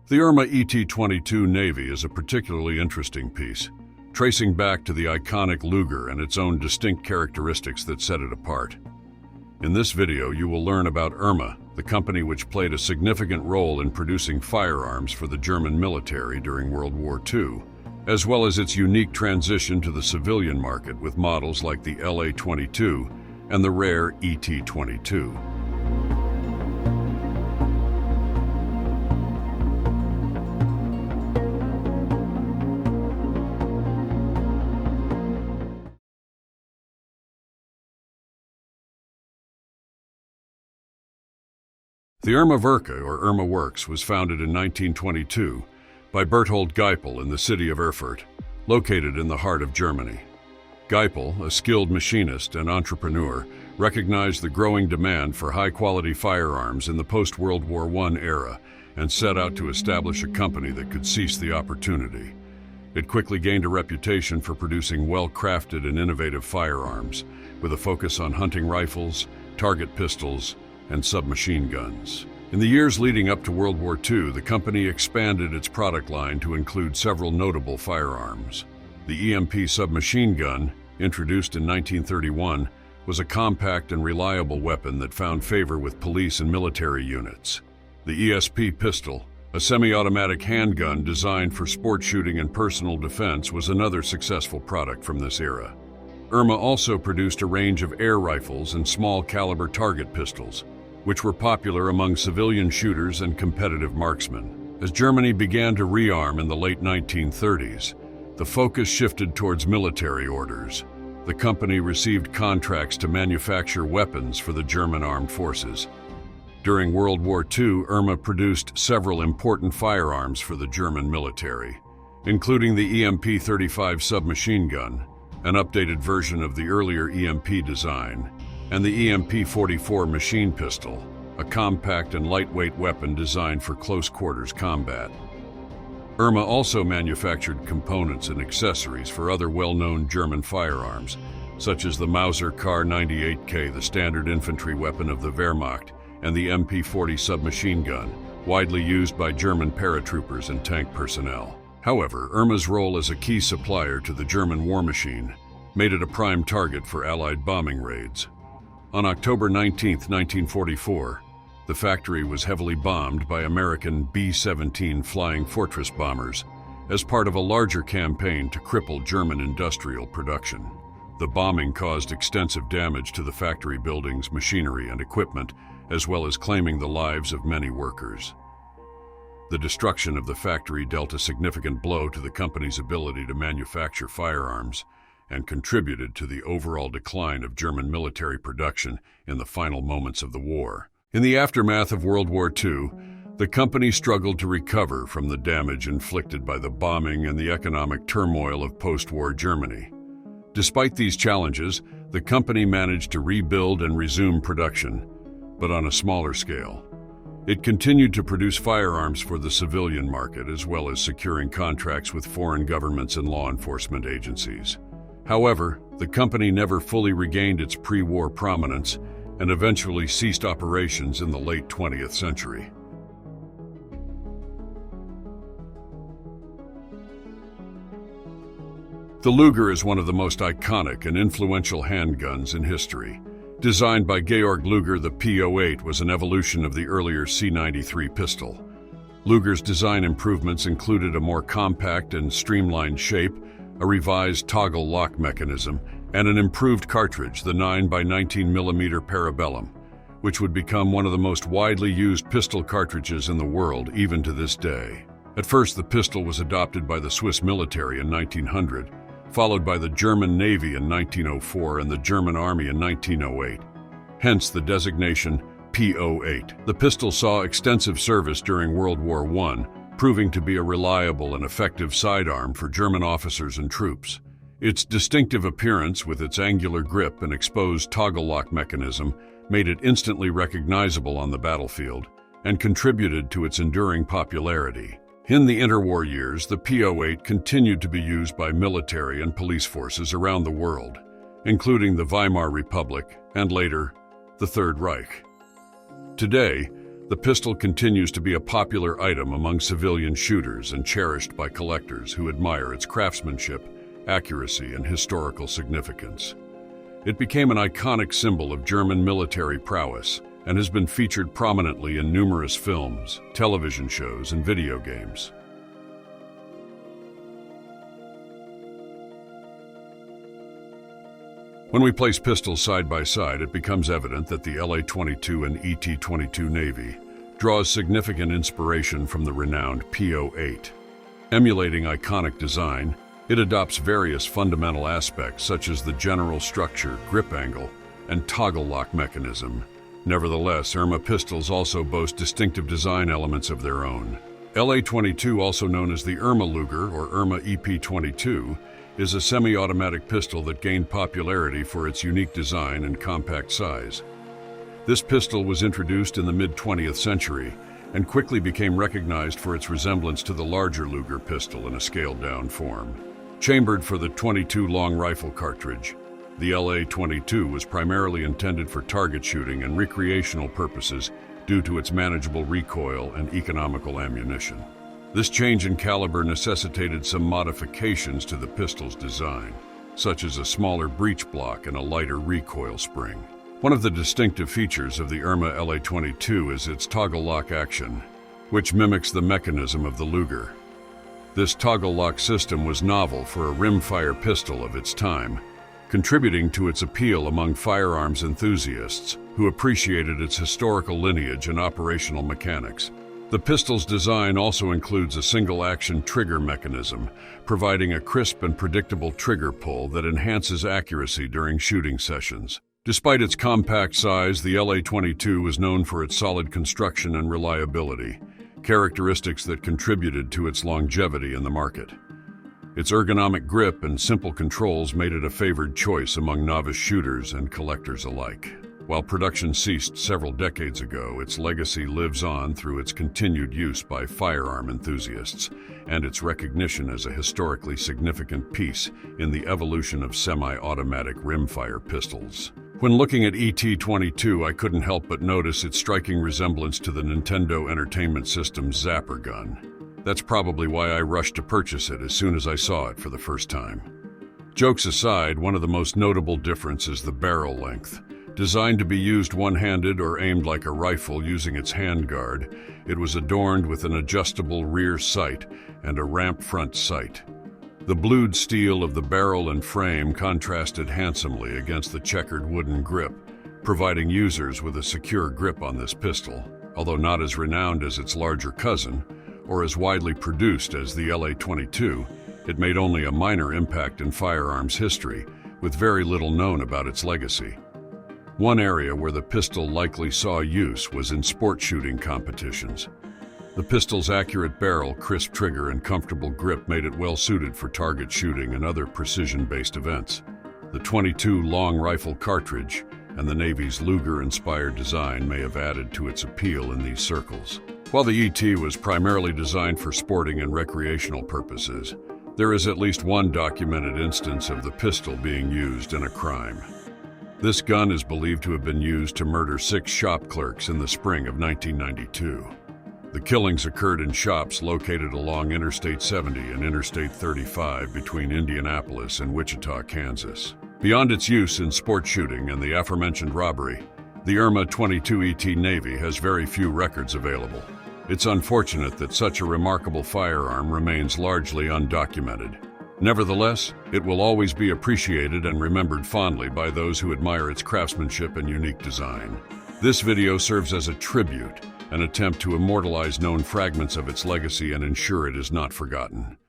The Erma ET-22 Navy is a particularly interesting piece, tracing back to the iconic Luger and its own distinct characteristics that set it apart. In this video, you will learn about Erma, the company which played a significant role in producing firearms for the German military during World War II, as well as its unique transition to the civilian market with models like the LA-22 and the rare ET-22. The Erma Werke, or Erma Works, was founded in 1922 by Berthold Geipel in the city of Erfurt, located in the heart of Germany. Geipel, a skilled machinist and entrepreneur, recognized the growing demand for high-quality firearms in the post-World War I era and set out to establish a company that could seize the opportunity. It quickly gained a reputation for producing well-crafted and innovative firearms, with a focus on hunting rifles, target pistols, and submachine guns. In the years leading up to World War II, the company expanded its product line to include several notable firearms. The EMP submachine gun, introduced in 1931, was a compact and reliable weapon that found favor with police and military units. The ESP pistol, a semi-automatic handgun designed for sport shooting and personal defense, was another successful product from this era. Erma also produced a range of air rifles and small-caliber target pistols, which were popular among civilian shooters and competitive marksmen. As Germany began to rearm in the late 1930s, the focus shifted towards military orders. The company received contracts to manufacture weapons for the German armed forces. During World War II, Erma produced several important firearms for the German military, including the EMP-35 submachine gun, an updated version of the earlier EMP design, and the EMP-44 machine pistol, a compact and lightweight weapon designed for close-quarters combat. Erma also manufactured components and accessories for other well-known German firearms, such as the Mauser Kar-98K, the standard infantry weapon of the Wehrmacht, and the MP-40 submachine gun, widely used by German paratroopers and tank personnel. However, Erma's role as a key supplier to the German war machine made it a prime target for Allied bombing raids. On October 19, 1944, the factory was heavily bombed by American B-17 Flying Fortress bombers as part of a larger campaign to cripple German industrial production. The bombing caused extensive damage to the factory buildings, machinery, and equipment, as well as claiming the lives of many workers. The destruction of the factory dealt a significant blow to the company's ability to manufacture firearms and contributed to the overall decline of German military production in the final moments of the war. In the aftermath of World War II, the company struggled to recover from the damage inflicted by the bombing and the economic turmoil of post-war Germany. Despite these challenges, the company managed to rebuild and resume production, but on a smaller scale. It continued to produce firearms for the civilian market, as well as securing contracts with foreign governments and law enforcement agencies. However, the company never fully regained its pre-war prominence and eventually ceased operations in the late 20th century. The Luger is one of the most iconic and influential handguns in history. Designed by Georg Luger, the P08 was an evolution of the earlier C93 pistol. Luger's design improvements included a more compact and streamlined shape, a revised toggle lock mechanism, and an improved cartridge, the 9x19mm Parabellum, which would become one of the most widely used pistol cartridges in the world even to this day. At first, the pistol was adopted by the Swiss military in 1900, followed by the German Navy in 1904 and the German Army in 1908. Hence the designation P08. The pistol saw extensive service during World War I, proving to be a reliable and effective sidearm for German officers and troops. Its distinctive appearance, with its angular grip and exposed toggle lock mechanism, made it instantly recognizable on the battlefield and contributed to its enduring popularity. In the interwar years, the P08 continued to be used by military and police forces around the world, including the Weimar Republic and later, the Third Reich. Today, The pistol continues to be a popular item among civilian shooters and cherished by collectors who admire its craftsmanship, accuracy, and historical significance. It became an iconic symbol of German military prowess and has been featured prominently in numerous films, television shows, and video games. When we place pistols side by side, it becomes evident that the LA-22 and ET-22 Navy draws significant inspiration from the renowned P08. Emulating iconic design, it adopts various fundamental aspects such as the general structure, grip angle, and toggle lock mechanism. Nevertheless, Erma pistols also boast distinctive design elements of their own. LA-22, also known as the Erma Luger or Erma EP-22, is a semi-automatic pistol that gained popularity for its unique design and compact size. This pistol was introduced in the mid-20th century and quickly became recognized for its resemblance to the larger Luger pistol in a scaled-down form. Chambered for the .22 long rifle cartridge, the LA-22 was primarily intended for target shooting and recreational purposes due to its manageable recoil and economical ammunition. This change in caliber necessitated some modifications to the pistol's design, such as a smaller breech block and a lighter recoil spring. One of the distinctive features of the Erma LA-22 is its toggle lock action, which mimics the mechanism of the Luger. This toggle lock system was novel for a rimfire pistol of its time, contributing to its appeal among firearms enthusiasts who appreciated its historical lineage and operational mechanics. The pistol's design also includes a single-action trigger mechanism, providing a crisp and predictable trigger pull that enhances accuracy during shooting sessions. Despite its compact size, the LA-22 was known for its solid construction and reliability, characteristics that contributed to its longevity in the market. Its ergonomic grip and simple controls made it a favored choice among novice shooters and collectors alike. While production ceased several decades ago, its legacy lives on through its continued use by firearm enthusiasts and its recognition as a historically significant piece in the evolution of semi-automatic rimfire pistols. When looking at ET-22, I couldn't help but notice its striking resemblance to the Nintendo Entertainment System's Zapper gun. That's probably why I rushed to purchase it as soon as I saw it for the first time. Jokes aside, one of the most notable differences is the barrel length. Designed to be used one-handed or aimed like a rifle using its handguard, it was adorned with an adjustable rear sight and a ramp front sight. The blued steel of the barrel and frame contrasted handsomely against the checkered wooden grip, providing users with a secure grip on this pistol. Although not as renowned as its larger cousin, or as widely produced as the LA-22, it made only a minor impact in firearms history, with very little known about its legacy. One area where the pistol likely saw use was in sport shooting competitions. The pistol's accurate barrel, crisp trigger, and comfortable grip made it well suited for target shooting and other precision-based events. The .22 long rifle cartridge and the Navy's Luger-inspired design may have added to its appeal in these circles. While the ET was primarily designed for sporting and recreational purposes, there is at least one documented instance of the pistol being used in a crime. This gun is believed to have been used to murder 6 shop clerks in the spring of 1992. The killings occurred in shops located along Interstate 70 and Interstate 35 between Indianapolis and Wichita, Kansas. Beyond its use in sport shooting and the aforementioned robbery, the Erma 22 ET Navy has very few records available. It's unfortunate that such a remarkable firearm remains largely undocumented. Nevertheless, it will always be appreciated and remembered fondly by those who admire its craftsmanship and unique design. This video serves as a tribute, an attempt to immortalize known fragments of its legacy and ensure it is not forgotten.